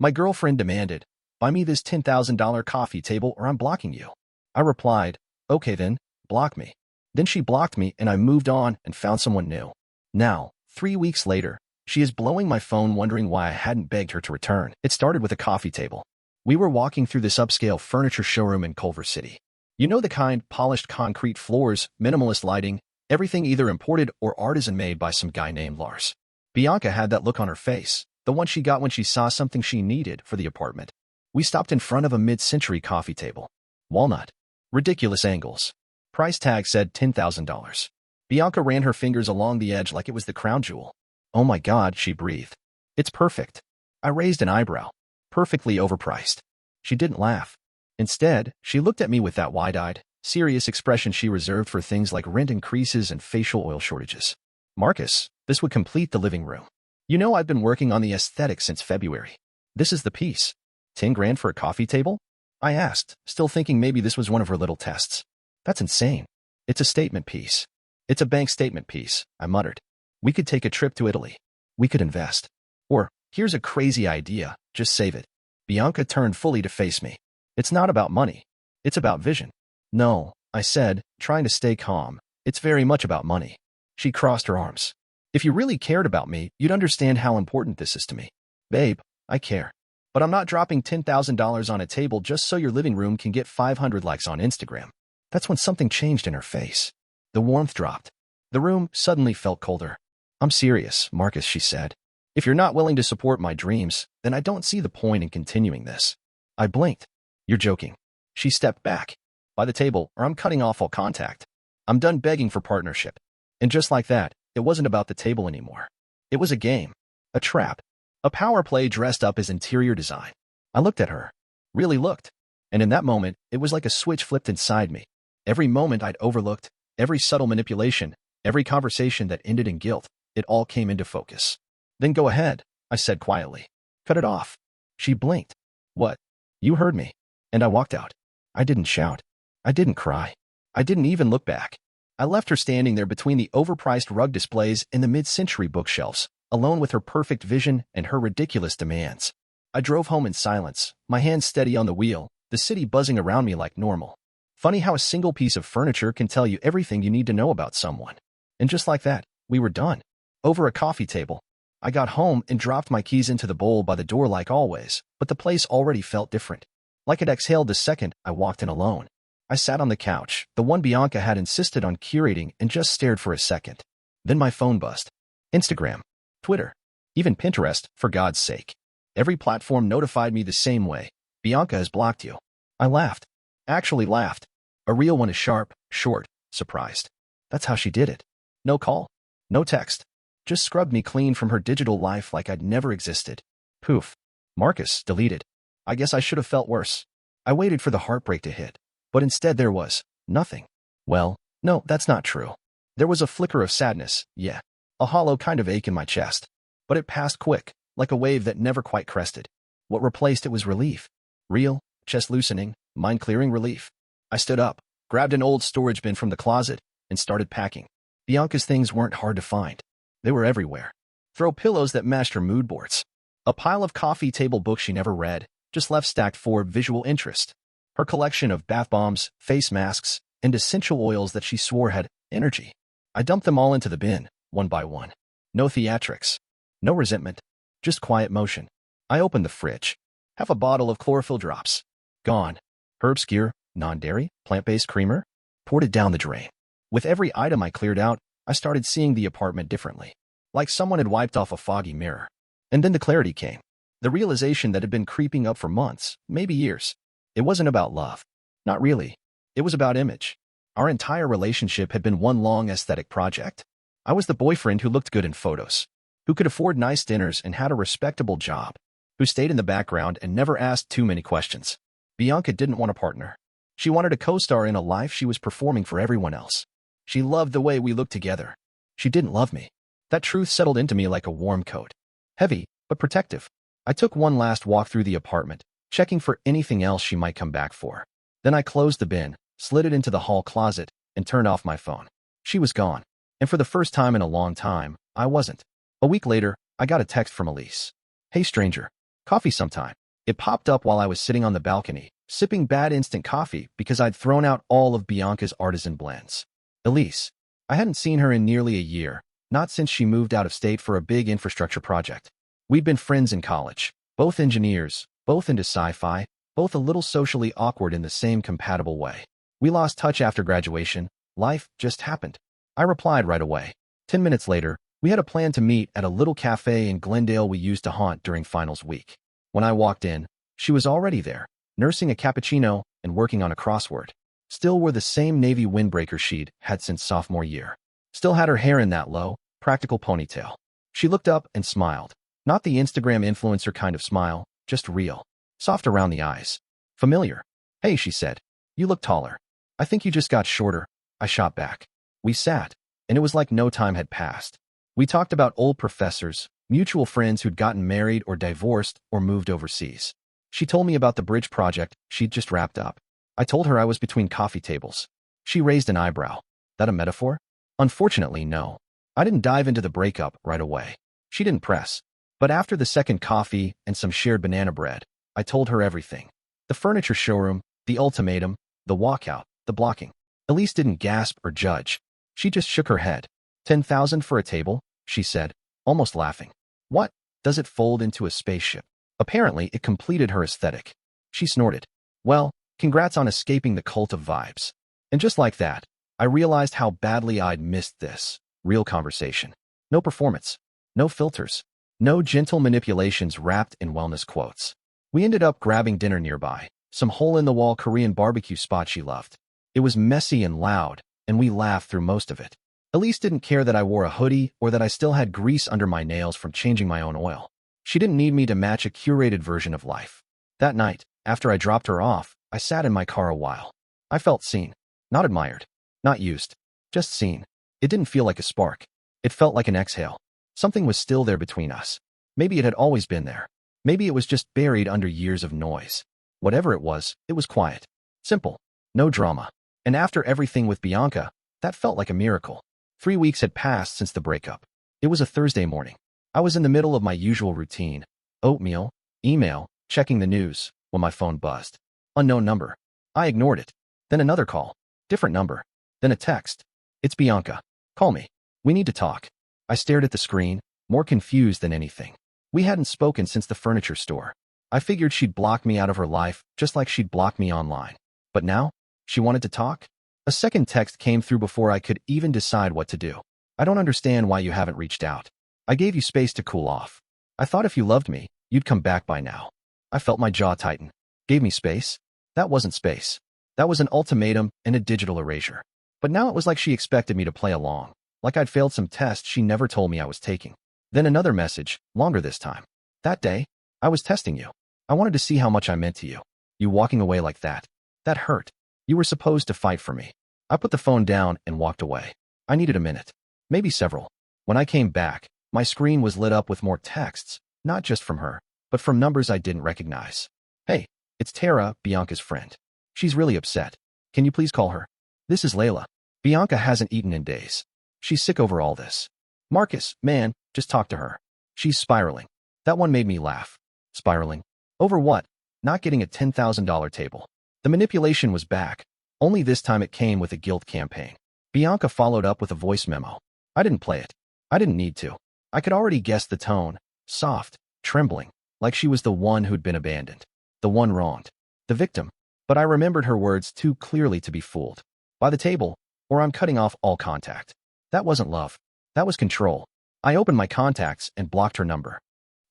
My girlfriend demanded, "Buy me this $10,000 coffee table or I'm blocking you." I replied, "Okay then, block me." Then she blocked me and I moved on and found someone new. Now, 3 weeks later, she is blowing my phone wondering why I hadn't begged her to return. It started with a coffee table. We were walking through this upscale furniture showroom in Culver City. You know the kind, polished concrete floors, minimalist lighting, everything either imported or artisan-made by some guy named Lars. Bianca had that look on her face, the one she got when she saw something she needed for the apartment. We stopped in front of a mid-century coffee table. Walnut. Ridiculous angles. Price tag said $10,000. Bianca ran her fingers along the edge like it was the crown jewel. "Oh my God," she breathed. "It's perfect." I raised an eyebrow. "Perfectly overpriced." She didn't laugh. Instead, she looked at me with that wide-eyed, serious expression she reserved for things like rent increases and facial oil shortages. "Marcus, this would complete the living room. You know I've been working on the aesthetic since February. This is the piece. 10 grand for a coffee table?" I asked, still thinking maybe this was one of her little tests. "That's insane. It's a statement piece." "It's a bank statement piece," I muttered. "We could take a trip to Italy. We could invest. Or, here's a crazy idea, just save it." Bianca turned fully to face me. "It's not about money. It's about vision." "No," I said, trying to stay calm. "It's very much about money." She crossed her arms. "If you really cared about me, you'd understand how important this is to me." "Babe, I care. But I'm not dropping $10,000 on a table just so your living room can get 500 likes on Instagram." That's when something changed in her face. The warmth dropped. The room suddenly felt colder. "I'm serious, Marcus," she said. "If you're not willing to support my dreams, then I don't see the point in continuing this." I blinked. "You're joking." She stepped back. "By the table, or I'm cutting off all contact. I'm done begging for partnership." And just like that, it wasn't about the table anymore. It was a game. A trap. A power play dressed up as interior design. I looked at her. Really looked. And in that moment, it was like a switch flipped inside me. Every moment I'd overlooked, every subtle manipulation, every conversation that ended in guilt, it all came into focus. "Then go ahead," I said quietly. "Cut it off." She blinked. "What?" "You heard me." And I walked out. I didn't shout. I didn't cry. I didn't even look back. I left her standing there between the overpriced rug displays and the mid-century bookshelves, alone with her perfect vision and her ridiculous demands. I drove home in silence, my hands steady on the wheel, the city buzzing around me like normal. Funny how a single piece of furniture can tell you everything you need to know about someone. And just like that, we were done. Over a coffee table. I got home and dropped my keys into the bowl by the door like always, but the place already felt different. Like it exhaled the second I walked in alone. I sat on the couch, the one Bianca had insisted on curating, and just stared for a second. Then my phone buzzed. Instagram. Twitter. Even Pinterest, for God's sake. Every platform notified me the same way. "Bianca has blocked you." I laughed. Actually laughed. A real one is sharp, short, surprised. That's how she did it. No call. No text. Just scrubbed me clean from her digital life like I'd never existed. Poof. Marcus, deleted. I guess I should have felt worse. I waited for the heartbreak to hit. But instead there was nothing. Well, no, that's not true. There was a flicker of sadness, yeah. A hollow kind of ache in my chest. But it passed quick, like a wave that never quite crested. What replaced it was relief. Real, chest-loosening, mind-clearing relief. I stood up, grabbed an old storage bin from the closet, and started packing. Bianca's things weren't hard to find. They were everywhere. Throw pillows that matched her mood boards. A pile of coffee table books she never read, just left stacked for visual interest. Her collection of bath bombs, face masks, and essential oils that she swore had energy. I dumped them all into the bin, one by one. No theatrics. No resentment. Just quiet motion. I opened the fridge. Half a bottle of chlorophyll drops. Gone. Herbs gear, non-dairy, plant-based creamer. Poured it down the drain. With every item I cleared out, I started seeing the apartment differently. Like someone had wiped off a foggy mirror. And then the clarity came. The realization that had been creeping up for months, maybe years. It wasn't about love. Not really. It was about image. Our entire relationship had been one long aesthetic project. I was the boyfriend who looked good in photos, who could afford nice dinners and had a respectable job, who stayed in the background and never asked too many questions. Bianca didn't want a partner. She wanted a co-star in a life she was performing for everyone else. She loved the way we looked together. She didn't love me. That truth settled into me like a warm coat. Heavy, but protective. I took one last walk through the apartment, checking for anything else she might come back for. Then I closed the bin, slid it into the hall closet, and turned off my phone. She was gone. And for the first time in a long time, I wasn't. A week later, I got a text from Elise. "Hey stranger. Coffee sometime. It popped up while I was sitting on the balcony, sipping bad instant coffee because I'd thrown out all of Bianca's artisan blends. Elise. I hadn't seen her in nearly a year, not since she moved out of state for a big infrastructure project. We'd been friends in college, both engineers, both into sci-fi, both a little socially awkward in the same compatible way. We lost touch after graduation. Life just happened. I replied right away. 10 minutes later, we had a plan to meet at a little cafe in Glendale we used to haunt during finals week. When I walked in, she was already there, nursing a cappuccino and working on a crossword. Still wore the same navy windbreaker she'd had since sophomore year. Still had her hair in that low, practical ponytail. She looked up and smiled. Not the Instagram influencer kind of smile, just real. Soft around the eyes. Familiar. Hey, she said. You look taller. I think you just got shorter. I shot back. We sat, and it was like no time had passed. We talked about old professors, mutual friends who'd gotten married or divorced or moved overseas. She told me about the bridge project she'd just wrapped up. I told her I was between coffee tables. She raised an eyebrow. That a metaphor? Unfortunately, no. I didn't dive into the breakup right away. She didn't press. But after the second coffee and some shared banana bread, I told her everything. The furniture showroom, the ultimatum, the walkout, the blocking. Elise didn't gasp or judge. She just shook her head. 10,000 for a table, she said, almost laughing. What? Does it fold into a spaceship? Apparently, it completed her aesthetic. She snorted. Well, congrats on escaping the cult of vibes. And just like that, I realized how badly I'd missed this. Real conversation. No performance. No filters. No gentle manipulations wrapped in wellness quotes. We ended up grabbing dinner nearby, some hole-in-the-wall Korean barbecue spot she loved. It was messy and loud, and we laughed through most of it. Elise didn't care that I wore a hoodie or that I still had grease under my nails from changing my own oil. She didn't need me to match a curated version of life. That night, after I dropped her off, I sat in my car a while. I felt seen. Not admired. Not used. Just seen. It didn't feel like a spark. It felt like an exhale. Something was still there between us. Maybe it had always been there. Maybe it was just buried under years of noise. Whatever it was quiet. Simple. No drama. And after everything with Bianca, that felt like a miracle. 3 weeks had passed since the breakup. It was a Thursday morning. I was in the middle of my usual routine. Oatmeal, email, checking the news, when my phone buzzed. Unknown number. I ignored it. Then another call. Different number. Then a text. It's Bianca. Call me. We need to talk. I stared at the screen, more confused than anything. We hadn't spoken since the furniture store. I figured she'd block me out of her life, just like she'd block me online. But now, she wanted to talk? A second text came through before I could even decide what to do. I don't understand why you haven't reached out. I gave you space to cool off. I thought if you loved me, you'd come back by now. I felt my jaw tighten. Gave me space? That wasn't space. That was an ultimatum and a digital erasure. But now it was like she expected me to play along, like I'd failed some test she never told me I was taking. Then another message, longer this time. That day, I was testing you. I wanted to see how much I meant to you. You walking away like that. That hurt. You were supposed to fight for me. I put the phone down and walked away. I needed a minute. Maybe several. When I came back, my screen was lit up with more texts, not just from her, but from numbers I didn't recognize. Hey, it's Tara, Bianca's friend. She's really upset. Can you please call her? This is Layla. Bianca hasn't eaten in days. She's sick over all this. Marcus, man, just talk to her. She's spiraling. That one made me laugh. Spiraling? Over what? Not getting a $10,000 table. The manipulation was back. Only this time it came with a guilt campaign. Bianca followed up with a voice memo. I didn't play it. I didn't need to. I could already guess the tone. Soft, trembling, like she was the one who'd been abandoned. The one wronged. The victim. But I remembered her words too clearly to be fooled. By the table, or I'm cutting off all contact. That wasn't love. That was control. I opened my contacts and blocked her number.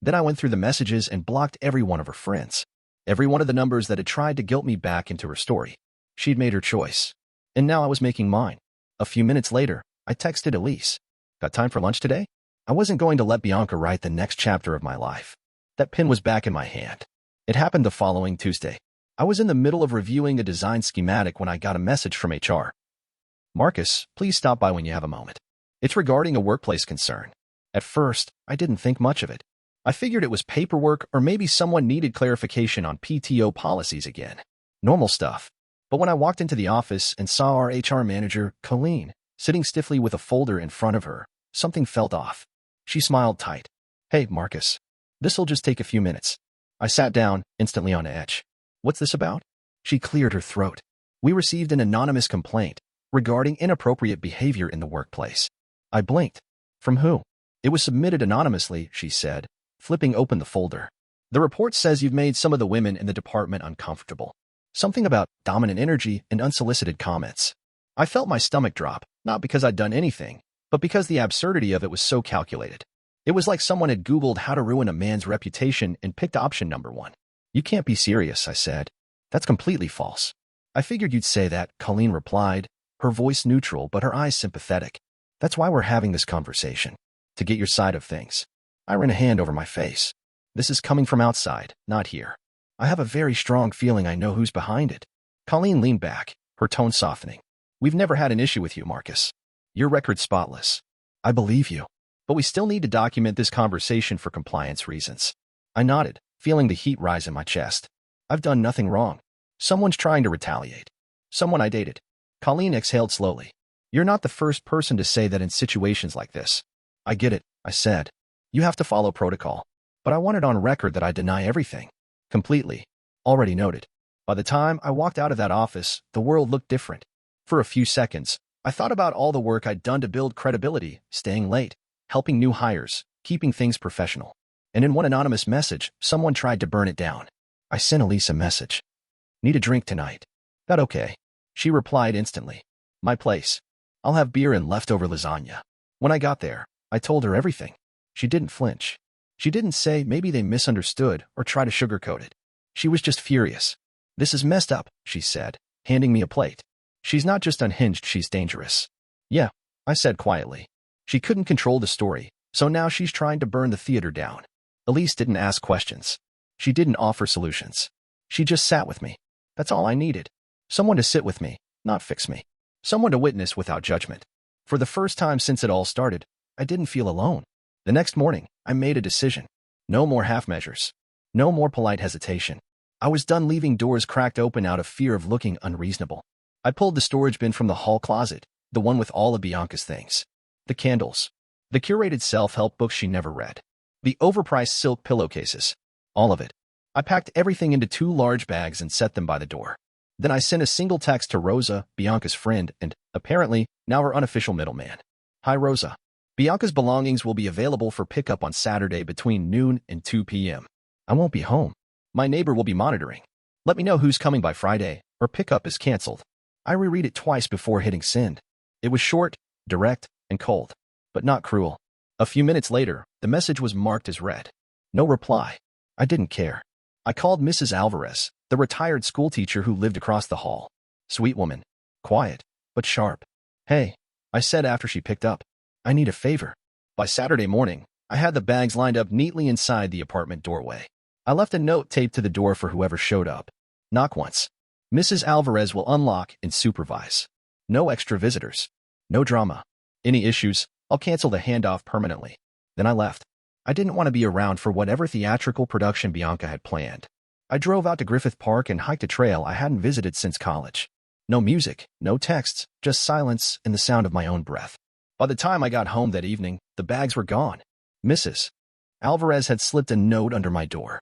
Then I went through the messages and blocked every one of her friends. Every one of the numbers that had tried to guilt me back into her story. She'd made her choice. And now I was making mine. A few minutes later, I texted Elise. Got time for lunch today? I wasn't going to let Bianca write the next chapter of my life. That pen was back in my hand. It happened the following Tuesday. I was in the middle of reviewing a design schematic when I got a message from HR. Marcus, please stop by when you have a moment. It's regarding a workplace concern. At first, I didn't think much of it. I figured it was paperwork or maybe someone needed clarification on PTO policies again. Normal stuff. But when I walked into the office and saw our HR manager, Colleen, sitting stiffly with a folder in front of her, something felt off. She smiled tight. Hey, Marcus. This'll just take a few minutes. I sat down, instantly on edge. What's this about? She cleared her throat. We received an anonymous complaint regarding inappropriate behavior in the workplace. I blinked. From who? It was submitted anonymously, she said, flipping open the folder. The report says you've made some of the women in the department uncomfortable. Something about dominant energy and unsolicited comments. I felt my stomach drop, not because I'd done anything, but because the absurdity of it was so calculated. It was like someone had Googled how to ruin a man's reputation and picked option number 1. You can't be serious, I said. That's completely false. I figured you'd say that, Colleen replied, her voice neutral but her eyes sympathetic. That's why we're having this conversation. To get your side of things. I ran a hand over my face. This is coming from outside, not here. I have a very strong feeling I know who's behind it. Colleen leaned back, her tone softening. We've never had an issue with you, Marcus. Your record's spotless. I believe you. But we still need to document this conversation for compliance reasons. I nodded, feeling the heat rise in my chest. I've done nothing wrong. Someone's trying to retaliate. Someone I dated. Colleen exhaled slowly. You're not the first person to say that in situations like this. I get it, I said. You have to follow protocol. But I want it on record that I deny everything. Completely. Already noted. By the time I walked out of that office, the world looked different. For a few seconds, I thought about all the work I'd done to build credibility, staying late, helping new hires, keeping things professional. And in one anonymous message, someone tried to burn it down. I sent Elise a message. Need a drink tonight. That okay? She replied instantly. My place. I'll have beer and leftover lasagna. When I got there, I told her everything. She didn't flinch. She didn't say maybe they misunderstood or try to sugarcoat it. She was just furious. This is messed up, she said, handing me a plate. She's not just unhinged, she's dangerous. Yeah, I said quietly. She couldn't control the story, so now she's trying to burn the theater down. Elise didn't ask questions. She didn't offer solutions. She just sat with me. That's all I needed. Someone to sit with me, not fix me. Someone to witness without judgment. For the first time since it all started, I didn't feel alone. The next morning, I made a decision. No more half measures. No more polite hesitation. I was done leaving doors cracked open out of fear of looking unreasonable. I pulled the storage bin from the hall closet, the one with all of Bianca's things. The candles. The curated self-help books she never read. The overpriced silk pillowcases. All of it. I packed everything into 2 large bags and set them by the door. Then I sent a single text to Rosa, Bianca's friend, and, apparently, now her unofficial middleman. Hi, Rosa. Bianca's belongings will be available for pickup on Saturday between noon and 2 p.m. I won't be home. My neighbor will be monitoring. Let me know who's coming by Friday, or pickup is canceled. I reread it twice before hitting send. It was short, direct, and cold, but not cruel. A few minutes later, the message was marked as read. No reply. I didn't care. I called Mrs. Alvarez, the retired schoolteacher who lived across the hall. Sweet woman. Quiet, but sharp. Hey, I said after she picked up. I need a favor. By Saturday morning, I had the bags lined up neatly inside the apartment doorway. I left a note taped to the door for whoever showed up. Knock once. Mrs. Alvarez will unlock and supervise. No extra visitors. No drama. Any issues, I'll cancel the handoff permanently. Then I left. I didn't want to be around for whatever theatrical production Bianca had planned. I drove out to Griffith Park and hiked a trail I hadn't visited since college. No music, no texts, just silence and the sound of my own breath. By the time I got home that evening, the bags were gone. Mrs. Alvarez had slipped a note under my door.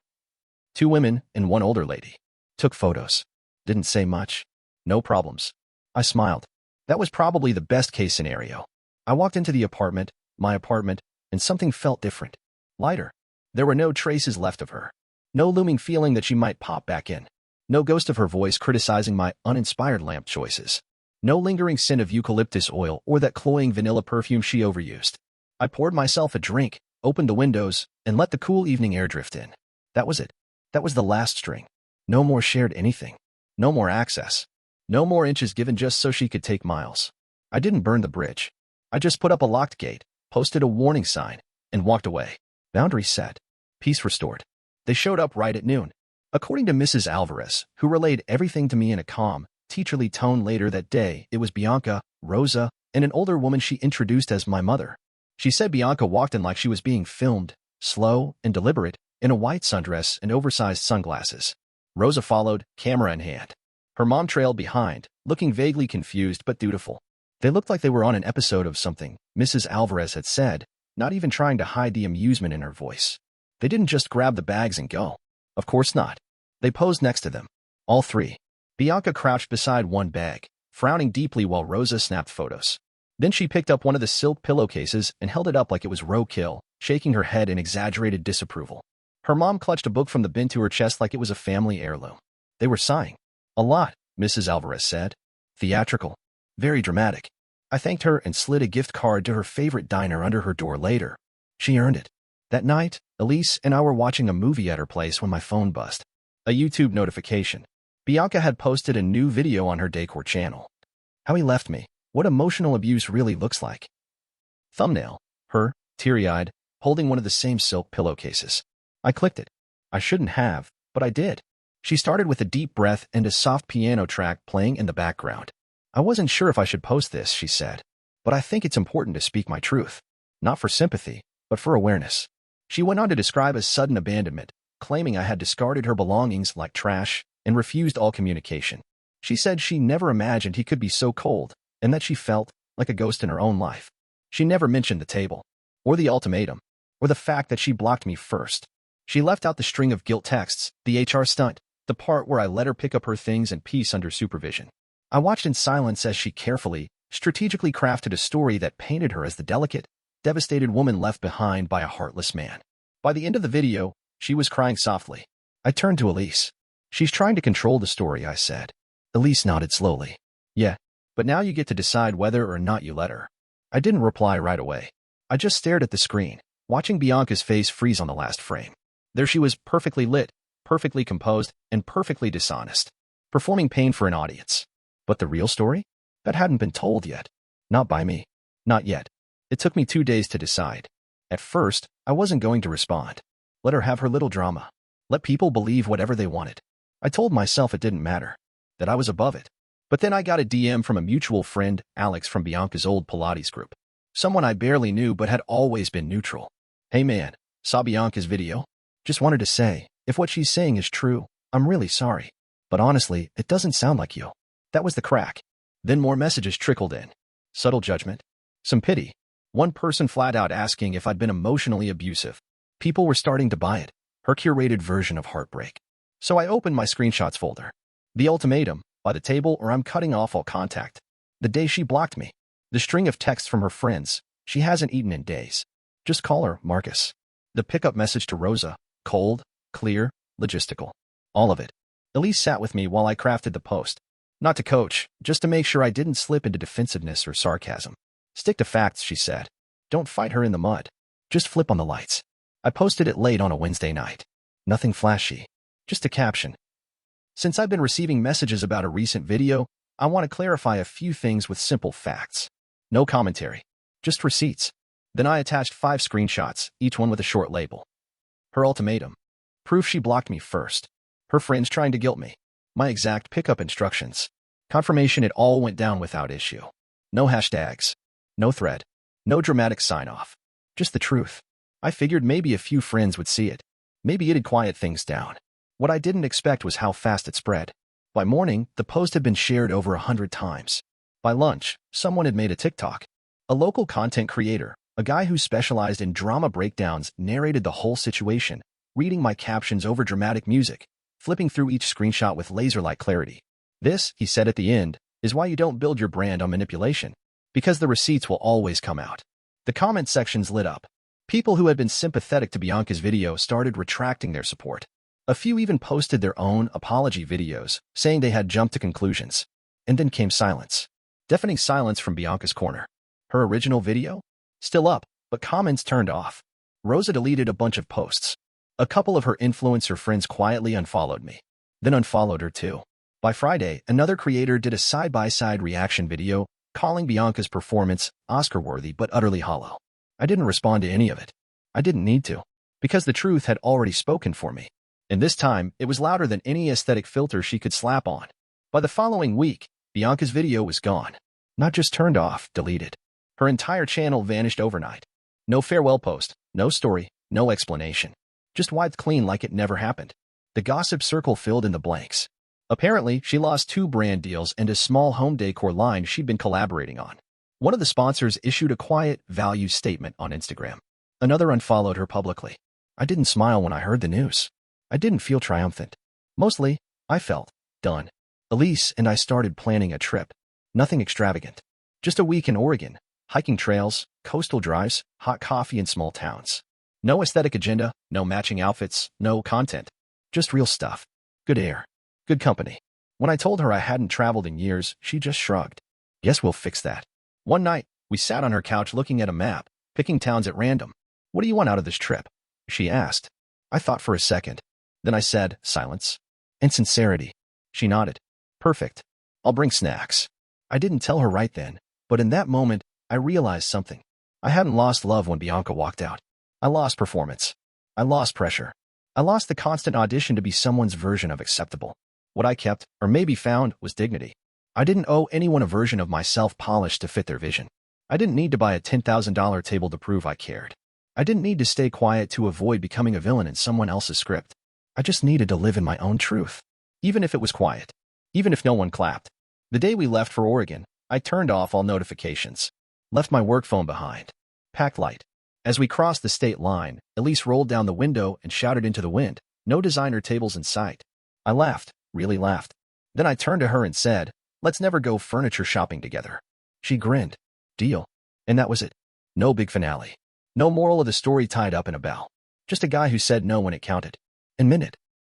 2 women and 1 older lady. Took photos. Didn't say much. No problems. I smiled. That was probably the best-case scenario. I walked into the apartment, my apartment, and something felt different. Lighter. There were no traces left of her. No looming feeling that she might pop back in. No ghost of her voice criticizing my uninspired lamp choices. No lingering scent of eucalyptus oil or that cloying vanilla perfume she overused. I poured myself a drink, opened the windows, and let the cool evening air drift in. That was it. That was the last string. No more shared anything. No more access. No more inches given just so she could take miles. I didn't burn the bridge. I just put up a locked gate, posted a warning sign, and walked away. Boundaries set. Peace restored. They showed up right at noon. According to Mrs. Alvarez, who relayed everything to me in a calm, teacherly tone later that day, it was Bianca, Rosa, and an older woman she introduced as my mother. She said Bianca walked in like she was being filmed, slow and deliberate, in a white sundress and oversized sunglasses. Rosa followed, camera in hand. Her mom trailed behind, looking vaguely confused but dutiful. They looked like they were on an episode of something, Mrs. Alvarez had said, not even trying to hide the amusement in her voice. They didn't just grab the bags and go. Of course not. They posed next to them. All three. Bianca crouched beside one bag, frowning deeply while Rosa snapped photos. Then she picked up one of the silk pillowcases and held it up like it was roadkill, shaking her head in exaggerated disapproval. Her mom clutched a book from the bin to her chest like it was a family heirloom. They were sighing. A lot, Mrs. Alvarez said. Theatrical. Very dramatic. I thanked her and slid a gift card to her favorite diner under her door later. She earned it. That night, Elise and I were watching a movie at her place when my phone buzzed. A YouTube notification. Bianca had posted a new video on her decor channel. How he left me. What emotional abuse really looks like. Thumbnail. Her, teary-eyed, holding one of the same silk pillowcases. I clicked it. I shouldn't have, but I did. She started with a deep breath and a soft piano track playing in the background. I wasn't sure if I should post this, she said, but I think it's important to speak my truth. Not for sympathy, but for awareness. She went on to describe a sudden abandonment, claiming I had discarded her belongings like trash and refused all communication. She said she never imagined he could be so cold, and that she felt like a ghost in her own life. She never mentioned the table, or the ultimatum, or the fact that she blocked me first. She left out the string of guilt texts, the HR stunt, the part where I let her pick up her things in peace under supervision. I watched in silence as she carefully, strategically crafted a story that painted her as the delicate, devastated woman left behind by a heartless man. By the end of the video, she was crying softly. I turned to Elise. She's trying to control the story, I said. Elise nodded slowly. Yeah, but now you get to decide whether or not you let her. I didn't reply right away. I just stared at the screen, watching Bianca's face freeze on the last frame. There she was, perfectly lit, perfectly composed, and perfectly dishonest, performing pain for an audience. But the real story? That hadn't been told yet. Not by me. Not yet. It took me 2 days to decide. At first, I wasn't going to respond. Let her have her little drama. Let people believe whatever they wanted. I told myself it didn't matter, that I was above it. But then I got a DM from a mutual friend, Alex from Bianca's old Pilates group. Someone I barely knew but had always been neutral. Hey man, saw Bianca's video? Just wanted to say, if what she's saying is true, I'm really sorry. But honestly, it doesn't sound like you. That was the crack. Then more messages trickled in. Subtle judgment. Some pity. One person flat out asking if I'd been emotionally abusive. People were starting to buy it. Her curated version of heartbreak. So I opened my screenshots folder. The ultimatum. By the table or I'm cutting off all contact. The day she blocked me. The string of texts from her friends. She hasn't eaten in days. Just call her, Marcus. The pickup message to Rosa. Cold, clear, logistical. All of it. Elise sat with me while I crafted the post. Not to coach, just to make sure I didn't slip into defensiveness or sarcasm. Stick to facts, she said. Don't fight her in the mud. Just flip on the lights. I posted it late on a Wednesday night. Nothing flashy. Just a caption. Since I've been receiving messages about a recent video, I want to clarify a few things with simple facts. No commentary. Just receipts. Then I attached 5 screenshots, each one with a short label. Her ultimatum. Proof she blocked me first. Her friends trying to guilt me. My exact pickup instructions. Confirmation it all went down without issue. No hashtags. No thread. No dramatic sign-off. Just the truth. I figured maybe a few friends would see it. Maybe it'd quiet things down. What I didn't expect was how fast it spread. By morning, the post had been shared over 100 times. By lunch, someone had made a TikTok. A local content creator, a guy who specialized in drama breakdowns, narrated the whole situation, reading my captions over dramatic music, flipping through each screenshot with laser-like clarity. This, he said at the end, is why you don't build your brand on manipulation. Because the receipts will always come out. The comment sections lit up. People who had been sympathetic to Bianca's video started retracting their support. A few even posted their own apology videos, saying they had jumped to conclusions. And then came silence. Deafening silence from Bianca's corner. Her original video? Still up, but comments turned off. Rosa deleted a bunch of posts. A couple of her influencer friends quietly unfollowed me. Then unfollowed her too. By Friday, another creator did a side-by-side reaction video, calling Bianca's performance Oscar-worthy but utterly hollow. I didn't respond to any of it. I didn't need to. Because the truth had already spoken for me. And this time, it was louder than any aesthetic filter she could slap on. By the following week, Bianca's video was gone. Not just turned off, deleted. Her entire channel vanished overnight. No farewell post, no story, no explanation. Just wiped clean like it never happened. The gossip circle filled in the blanks. Apparently, she lost 2 brand deals and a small home decor line she'd been collaborating on. One of the sponsors issued a quiet value statement on Instagram. Another unfollowed her publicly. I didn't smile when I heard the news. I didn't feel triumphant. Mostly, I felt done. Elise and I started planning a trip. Nothing extravagant. Just a week in Oregon, hiking trails, coastal drives, hot coffee in small towns. No aesthetic agenda, no matching outfits, no content. Just real stuff. Good air. Good company. When I told her I hadn't traveled in years, she just shrugged. Guess we'll fix that. One night, we sat on her couch looking at a map, picking towns at random. What do you want out of this trip? She asked. I thought for a second. Then I said, silence. And sincerity. She nodded. Perfect. I'll bring snacks. I didn't tell her right then, but in that moment, I realized something. I hadn't lost love when Bianca walked out. I lost performance. I lost pressure. I lost the constant audition to be someone's version of acceptable. What I kept, or maybe found, was dignity. I didn't owe anyone a version of myself polished to fit their vision. I didn't need to buy a $10,000 table to prove I cared. I didn't need to stay quiet to avoid becoming a villain in someone else's script. I just needed to live in my own truth. Even if it was quiet. Even if no one clapped. The day we left for Oregon, I turned off all notifications. Left my work phone behind. Packed light. As we crossed the state line, Elise rolled down the window and shouted into the wind, no designer tables in sight. I laughed, really laughed. Then I turned to her and said, let's never go furniture shopping together. She grinned. Deal. And that was it. No big finale. No moral of the story tied up in a bow. Just a guy who said no when it counted. And meant it.